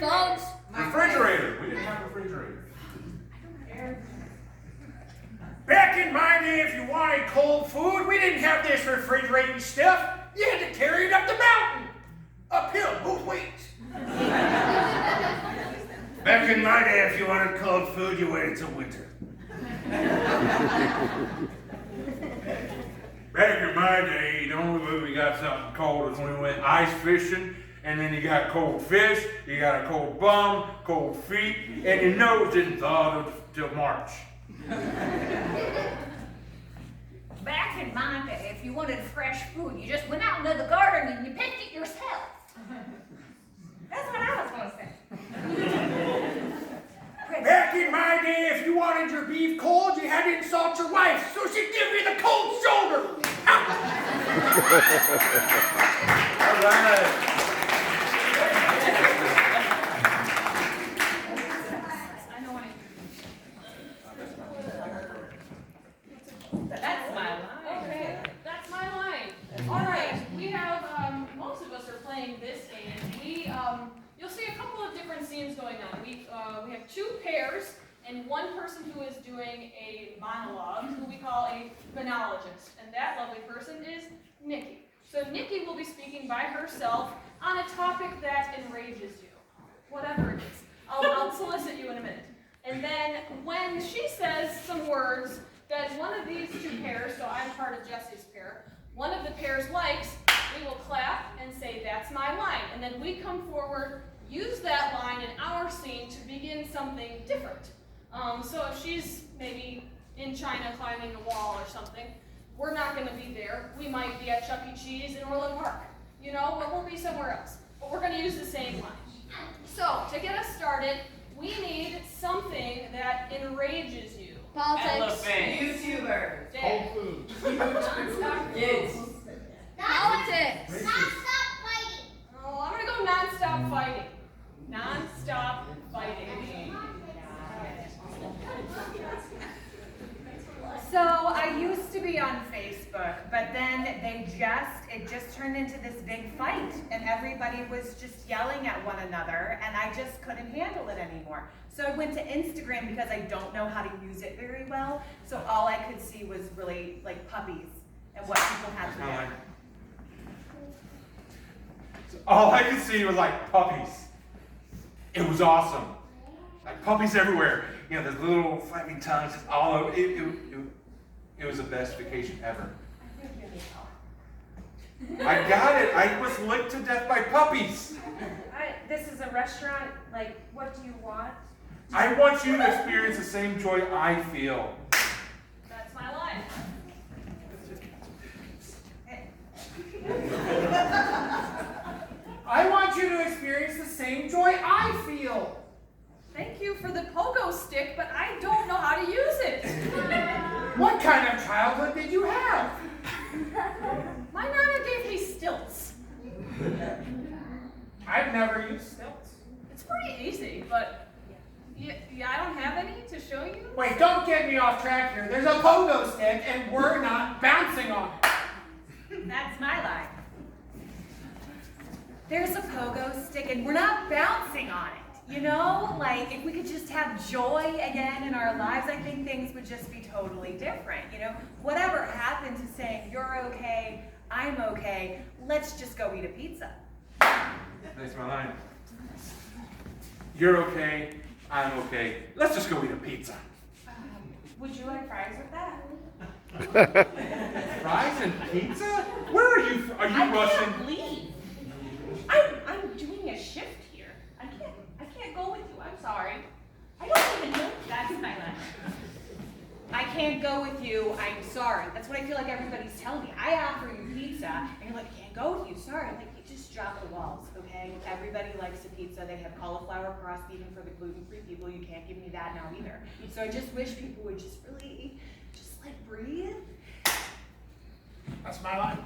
Speaker 2: Phones.
Speaker 1: Refrigerator. We didn't have a refrigerator.
Speaker 4: Back in my day, if you wanted cold food, we didn't have this refrigerating stuff. You had to carry it up the mountain. Uphill, both ways.
Speaker 8: Back in my day, if you wanted cold food, you waited till winter.
Speaker 1: Back in my day, the only way we got something cold is when we went ice fishing, and then you got cold fish, you got a cold bum, cold feet, and your nose didn't thaw till March.
Speaker 6: Back in my day, if you wanted fresh food, you just went out into the garden and you picked it yourself.
Speaker 5: That's what I was going to say.
Speaker 4: Back in my day, if you wanted your beef cold, you had to insult your wife so she'd give you the cold shoulder.
Speaker 1: All right.
Speaker 5: That's my line.
Speaker 2: Okay, that's my line. All right, we have, most of us are playing this game. You'll see a couple of different scenes going on. We have two pairs and one person who is doing a monologue, who we call a monologist. And that lovely person is Nikki. So Nikki will be speaking by herself on a topic that enrages you, whatever it is. I'll solicit you in a minute. And then when she says some words that one of these two pairs, so I'm part of Jesse's pair, one of the pairs likes, we will clap and say, that's my line. And then we come forward, use that line in our scene to begin something different. So if she's maybe in China climbing a wall or something, we're not going to be there. We might be at Chuck E. Cheese in Orland Park. You know, but we'll be somewhere else. But we're going to use the same line. So to get us started, we need something that enrages you.
Speaker 6: Politics.
Speaker 5: YouTubers.
Speaker 2: Dave.
Speaker 4: food.
Speaker 5: Kids.
Speaker 2: Politics.
Speaker 6: Non-stop fighting.
Speaker 2: Oh, I'm going to go non-stop fighting. Non-stop fighting.
Speaker 5: So I used to be on Facebook, but then it just turned into this big fight, and everybody was just yelling at one another, and I just couldn't handle it anymore. So I went to Instagram because I don't know how to use it very well, so all I could see was really like puppies and what people had to wear.
Speaker 1: All I could see was like puppies. It was awesome. Like puppies everywhere. You know, those little flappy tongues just all over. It was the best vacation ever. I got it. I was licked to death by puppies.
Speaker 5: This is a restaurant, like, what do you want?
Speaker 1: I want you to experience the same joy I feel.
Speaker 2: That's my line.
Speaker 4: I want you to experience the same joy I feel.
Speaker 2: Thank you for the pogo stick, but I don't know how to use it.
Speaker 4: What kind of childhood did you have?
Speaker 2: My nana gave me stilts.
Speaker 4: never use stilts.
Speaker 2: It's pretty easy, but yeah, I don't have any to show you.
Speaker 4: Wait, don't get me off track here. There's a pogo stick, and we're not bouncing on it.
Speaker 5: That's my line. There's a pogo stick and we're not bouncing on it. You know, like if we could just have joy again in our lives, I think things would just be totally different. You know, whatever happened to saying you're okay, I'm okay, let's just go eat a pizza.
Speaker 1: That's my line. You're okay, I'm okay. Let's just go eat a pizza.
Speaker 5: Would you like fries with that?
Speaker 1: Fries and pizza? Where are you? Are you
Speaker 5: I
Speaker 1: Russian?
Speaker 5: can't leave. I'm doing a shift here. I can't go with you. I'm sorry. I don't even know if that's my line. I can't go with you. I'm sorry. That's what I feel like everybody's telling me. I offer you pizza, and you're like, I can't go with you. Sorry. I'm like, you just drop the walls, okay? Everybody likes a pizza. They have cauliflower crust, even for the gluten-free people. You can't give me that now either. So I just wish people would just really, just like breathe.
Speaker 4: That's my line.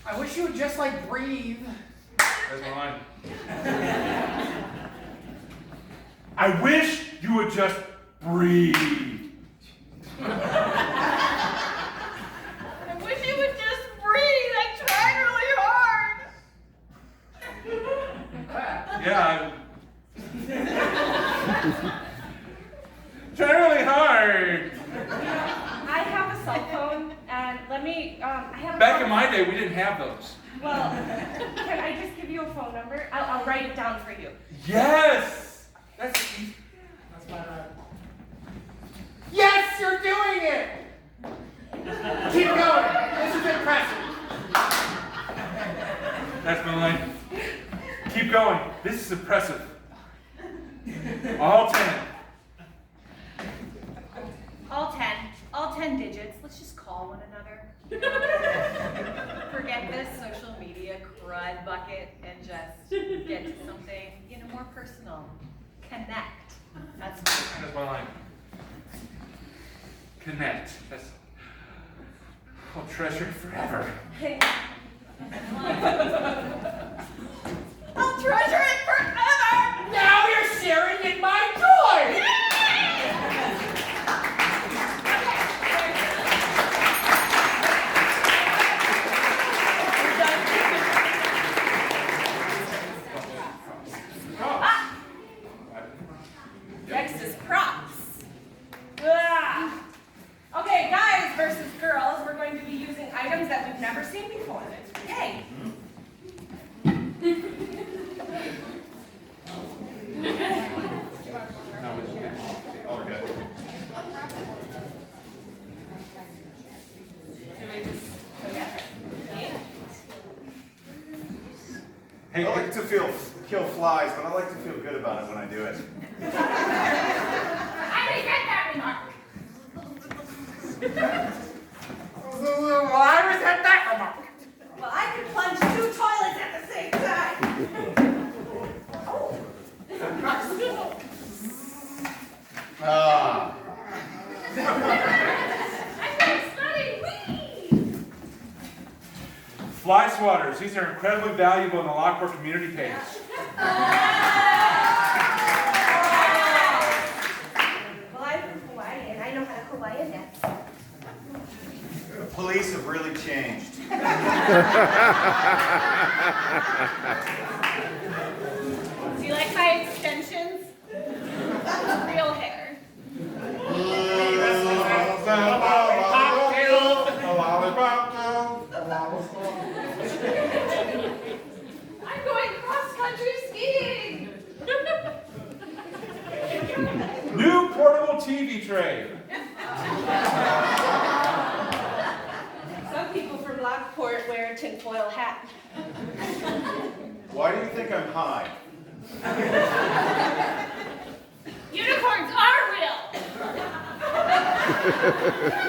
Speaker 4: I wish you would just like breathe.
Speaker 1: That's my line. I wish you would just breathe.
Speaker 2: I wish you would just breathe. I tried really hard.
Speaker 1: Yeah. Try really hard.
Speaker 5: I have a cell phone, and let me, I have a
Speaker 1: Back
Speaker 5: phone-
Speaker 1: in my day, we didn't have those.
Speaker 5: Well, can I just give you a phone number? I'll write it down for you.
Speaker 1: Yes. That's
Speaker 4: That's my line. Yes, you're doing it! Keep going. This is impressive.
Speaker 1: That's my line. Keep going. This is impressive. All 10.
Speaker 5: All 10 digits. Let's just call one another. Forget this social media crud bucket and just get to something, more personal. Connect. That's
Speaker 1: That's my line. Connect. That's. I'll treasure it forever.
Speaker 2: I'll treasure it forever.
Speaker 4: Now you're sharing in my joy!
Speaker 5: Next is props. Ah. Okay, guys versus girls, we're going to be using items that we've never seen before. Yay!
Speaker 3: Oh, we're good.
Speaker 1: Hey,
Speaker 3: I like to kill flies, but I like to feel good about it when I do it.
Speaker 6: I resent that remark.
Speaker 4: Well, I resent that remark.
Speaker 5: Well, I could plunge 2 toilets at the same time.
Speaker 3: Ah.
Speaker 6: I'm going study. Whee!
Speaker 1: fly swatters. These are incredibly valuable in the Lockport community page.
Speaker 5: Well, I'm from Hawaii, and I know how to Hawaiian dance.
Speaker 3: The police have really changed.
Speaker 2: Do you like my extensions? Real hair. I'm going cross-country skiing.
Speaker 1: New portable TV tray.
Speaker 5: Some people from Lockport wear a tinfoil hat.
Speaker 3: Why do you think I'm high?
Speaker 2: Unicorns are real.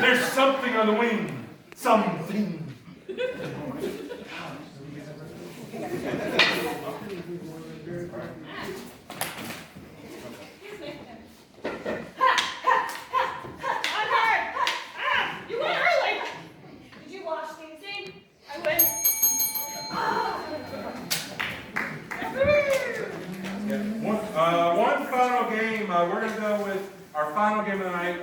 Speaker 1: There's something on the wing. Something.
Speaker 2: I'm hurt. You went early. Did you wash these things? I went.
Speaker 1: we're going to go with our final game of the night.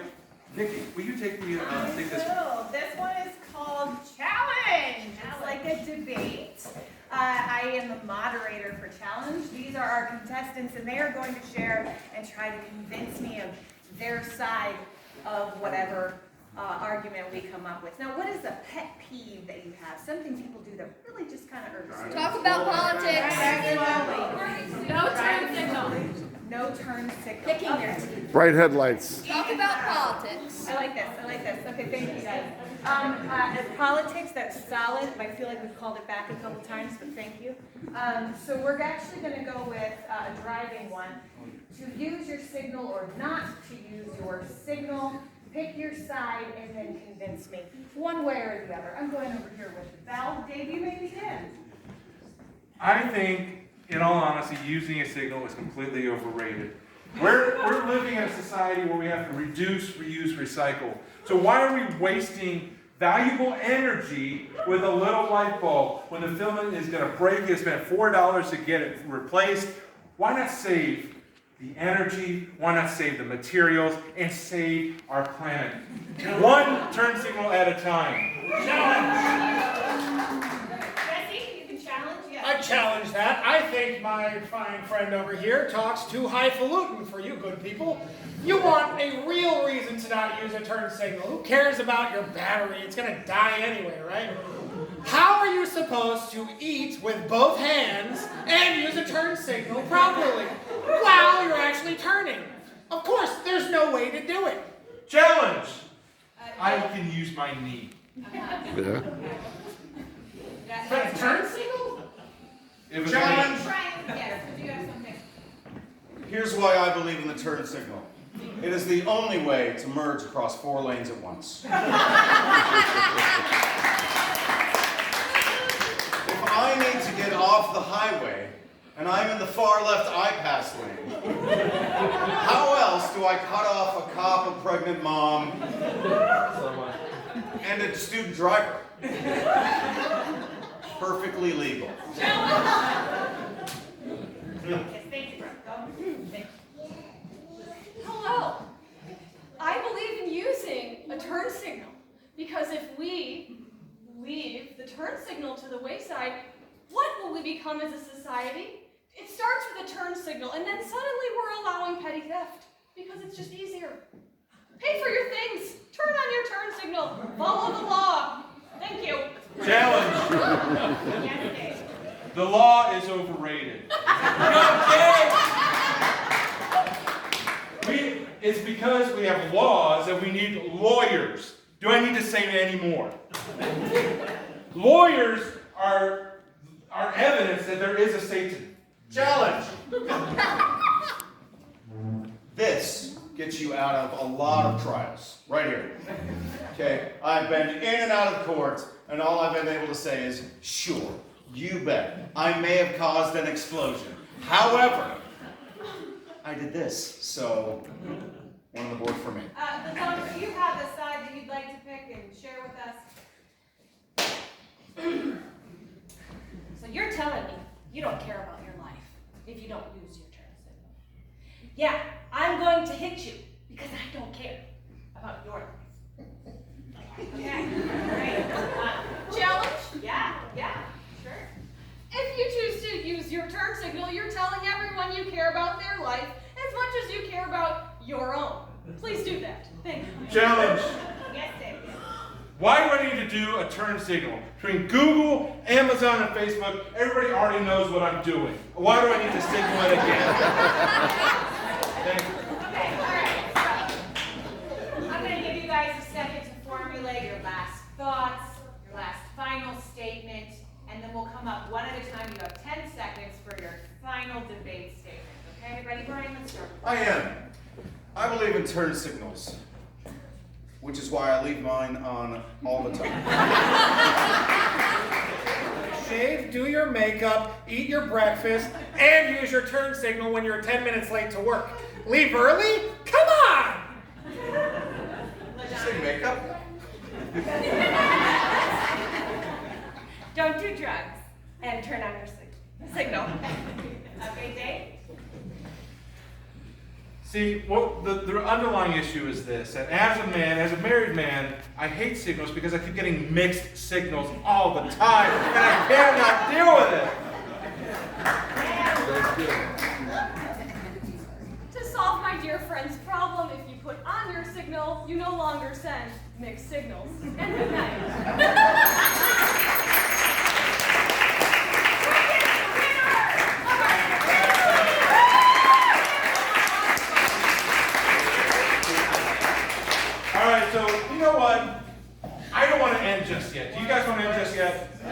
Speaker 1: Nikki, will you take this?
Speaker 5: So, this one is called Challenge. It's like a debate. I am the moderator for Challenge. These are our contestants, and they are going to share and try to convince me of their side of whatever argument we come up with. Now, what is a pet peeve that you have? Something people do that really just kind of irks you.
Speaker 2: Talk about politics.
Speaker 5: No turn signal. No turn signal.
Speaker 2: Picking your teeth.
Speaker 9: Bright headlights.
Speaker 2: Talk about politics.
Speaker 5: I like this. I like this. Okay, thank you guys. Politics, that's solid. I feel like we've called it back a couple times, but thank you. So we're actually going to go with a driving one. To use your signal or not to use your signal. Pick your side and then convince me. One way or the other. I'm going over here with Val. Dave, you may begin.
Speaker 1: I think, in all honesty, using a signal is completely overrated. We're living in a society where we have to reduce, reuse, recycle. So why are we wasting valuable energy with a little light bulb when the filament is going to break? You spend $4 to get it replaced. Why not save the energy? Why not save the materials and save our planet? One turn signal at a time.
Speaker 5: Jesse, you can challenge. Yes.
Speaker 4: I challenge that. I think my fine friend over here talks too highfalutin for you good people. You want a real reason to not use a turn signal. Who cares about your battery? It's going to die anyway, right? How are you supposed to eat with both hands and use a turn signal properly while you're actually turning? Of course, there's no way to do it.
Speaker 1: Challenge! I can use my knee.
Speaker 9: Yeah.
Speaker 4: But a turn signal?
Speaker 1: It was
Speaker 3: Challenge!
Speaker 5: Yes, do you have something?
Speaker 3: Here's why I believe in the turn signal. It is the only way to merge across 4 lanes at once. If I need to get off the highway and I'm in the far left I-pass lane, how else do I cut off a cop, a pregnant mom, and a student driver? Perfectly legal.
Speaker 5: Yes, thank you, Brooke. Thank you.
Speaker 2: Hello. I believe in using a turn signal because if we leave the turn signal to the wayside, what will we become as a society? It starts with a turn signal and then suddenly we're allowing petty theft because it's just easier. Pay for your things. Turn on your turn signal. Follow the law. Thank you.
Speaker 1: Challenge!
Speaker 5: Yes, Dave.
Speaker 1: The law is overrated. It's because we have laws that we need lawyers. Do I need to say any more? Lawyers are evidence that there is a Satan. Challenge!
Speaker 3: This gets you out of a lot of trials, right here. Okay, I've been in and out of court, and all I've been able to say is, sure, you bet, I may have caused an explosion. However, I did this, so one on the board for me.
Speaker 5: Latasha, do you have the side that you'd like to pick and share with us?
Speaker 6: So you're telling me you don't care about your life if you don't use your turn signal. Yeah, I'm going to hit you because I don't care about your life.
Speaker 5: Okay, great.
Speaker 2: Challenge?
Speaker 5: Yeah, sure.
Speaker 2: If you choose to use your turn signal, you're telling everyone you care about their life as much as you care about your own. Please do that. Thank you.
Speaker 1: Challenge!
Speaker 5: Yes, Dave.
Speaker 1: Why do I need to do a turn signal? Between Google, Amazon, and Facebook, everybody already knows what I'm doing. Why do I need to signal it again? Thank you.
Speaker 5: Okay, all right. So I'm going to give you guys a second to formulate your last thoughts, your last final statement, and then we'll come up one at a time. You have 10 seconds for your final debate statement. Okay, ready, Brian? Let's start.
Speaker 3: I am. I believe in turn signals, which is why I leave mine on all the time.
Speaker 4: Shave, do your makeup, eat your breakfast, and use your turn signal when you're 10 minutes late to work. Leave early? Come on!
Speaker 3: Did you say makeup?
Speaker 5: Don't do drugs and turn on your signal. Okay, Dave?
Speaker 1: See, what the underlying issue is this, that as a man, as a married man, I hate signals because I keep getting mixed signals all the time, and I cannot deal with it.
Speaker 2: To solve my dear friend's problem, if you put on your signal, you no longer send mixed signals. And good night.
Speaker 1: All right, so you know what? I don't want to end just yet. Do you guys want to end just yet? No.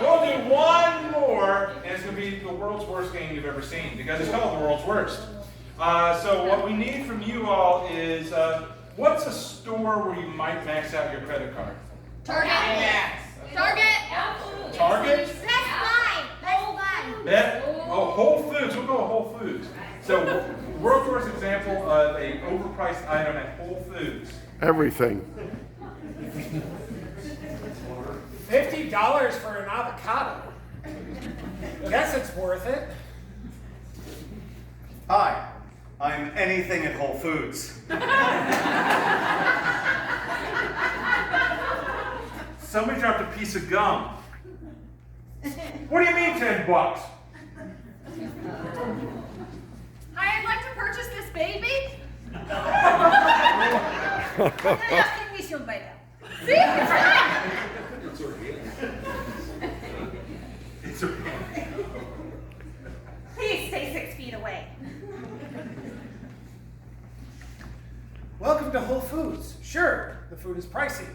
Speaker 1: We'll do one more, and it's going to be the world's worst game you've ever seen because it's called the world's worst. So what we need from you all is, what's a store where you might max out your credit card?
Speaker 2: Target. Target.
Speaker 1: Target?
Speaker 7: Best Buy.
Speaker 1: Bet? Oh, Whole Foods. We'll go with Whole Foods. So, world's worst example of a overpriced item at Whole Foods.
Speaker 9: Everything.
Speaker 4: $50 for an avocado. Guess it's worth it.
Speaker 3: Hi, I'm anything at Whole Foods.
Speaker 1: Somebody dropped a piece of gum. What do you mean 10 bucks?
Speaker 2: Hi, I'd like to purchase this baby. See? It's right.
Speaker 1: It's okay.
Speaker 6: Please stay 6 feet away.
Speaker 4: Welcome to Whole Foods. Sure, the food is pricey,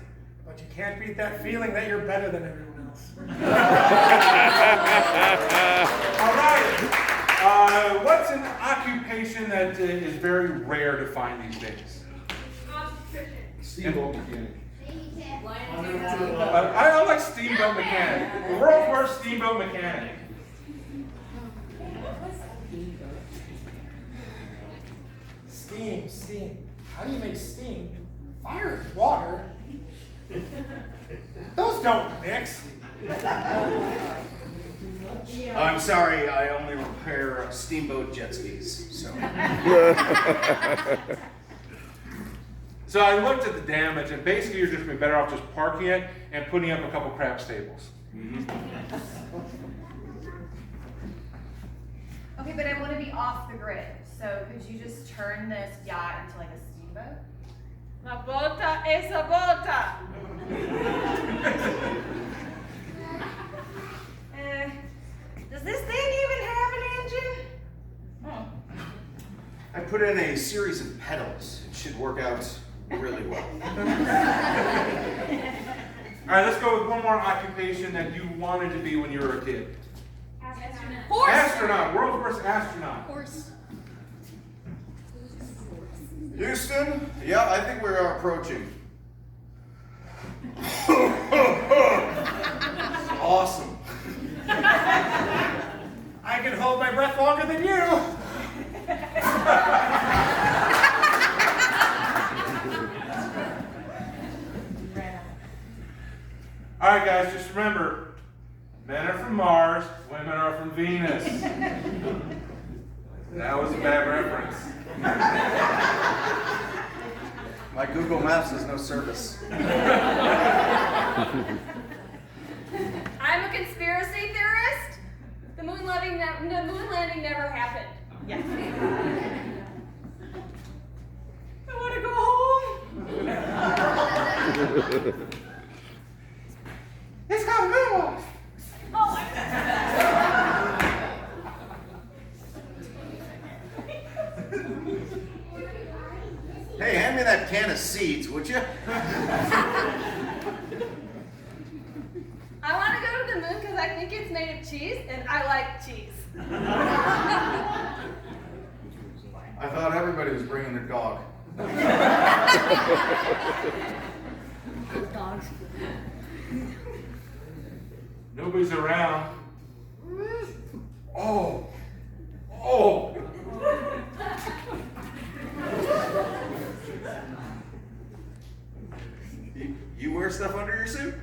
Speaker 4: but you can't beat that feeling that you're better than everyone else.
Speaker 1: All right. What's an occupation that is very rare to find these days? Steamboat mechanic. I like steamboat mechanic. The world's worst steamboat mechanic.
Speaker 4: Steam. How do you make steam? Fire and water? Those don't mix.
Speaker 3: I'm sorry, I only repair steamboat jet skis, so.
Speaker 1: So I looked at the damage, and basically you're just going to be better off just parking it and putting up a couple crab stables.
Speaker 10: Okay, but I want to be off the grid. So could you just turn this yacht into like a steamboat?
Speaker 2: La bota es a bota.
Speaker 5: Does this thing even have an engine?
Speaker 3: I put in a series of pedals. It should work out really well.
Speaker 1: All right, let's go with one more occupation that you wanted to be when you were a kid.
Speaker 2: Horse.
Speaker 1: Astronaut, world's worst astronaut.
Speaker 2: Horse.
Speaker 3: Houston? Yeah, I think we are approaching. Awesome.
Speaker 4: I can hold my breath longer than you.
Speaker 1: All right, guys, just remember, men are from Mars, women are from Venus. That was a bad reference.
Speaker 3: My Google Maps has no service.
Speaker 2: I'm a conspiracy theorist. The moon landing never happened.
Speaker 5: Yeah.
Speaker 2: I want to go home.
Speaker 1: It's called moonwalk.
Speaker 2: Oh my
Speaker 3: Hey, hand me that can of seeds, would you?
Speaker 2: I want to go to the moon because I think it's made of cheese, and I like cheese.
Speaker 3: I thought everybody was bringing their dog.
Speaker 10: Dogs.
Speaker 1: Nobody's around. Oh.
Speaker 3: You wear stuff under your suit?